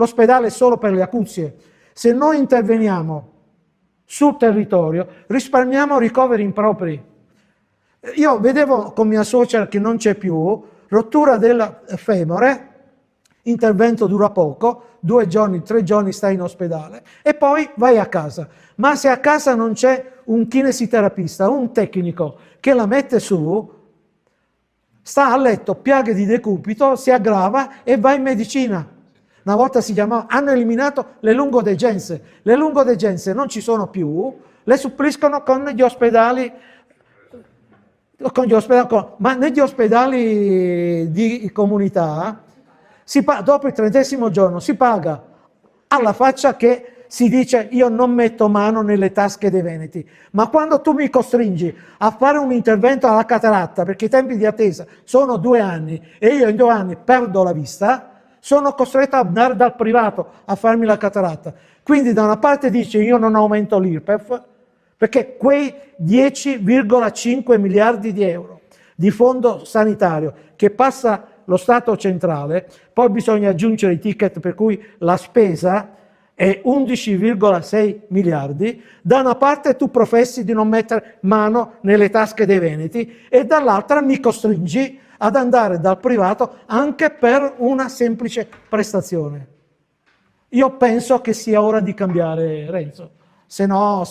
l'ospedale è solo per le acuzie. Se noi interveniamo sul territorio, risparmiamo ricoveri impropri. Io vedevo con mia suocera che non c'è più, rottura del femore, intervento dura poco, 2 giorni, 3 giorni stai in ospedale e poi vai a casa. Ma se a casa non c'è un kinesiterapista, un tecnico che la mette su, sta a letto, piaghe di decubito, si aggrava e va in medicina. Una volta si chiamava, hanno eliminato le lungodegenze. Le lungodegenze non ci sono più, le suppliscono con gli ospedali, ma negli ospedali di comunità, dopo il 30° giorno si paga alla faccia che si dice io non metto mano nelle tasche dei veneti, ma quando tu mi costringi a fare un intervento alla cataratta, perché i tempi di attesa sono 2 anni e io in 2 anni perdo la vista, sono costretto ad andare dal privato a farmi la cataratta. Quindi da una parte dice io non aumento l'IRPEF, perché quei 10,5 miliardi di euro di fondo sanitario che passa lo Stato centrale, poi bisogna aggiungere i ticket per cui la spesa è 11,6 miliardi, da una parte tu professi di non mettere mano nelle tasche dei veneti e dall'altra mi costringi ad andare dal privato anche per una semplice prestazione. Io penso che sia ora di cambiare, Renzo, se no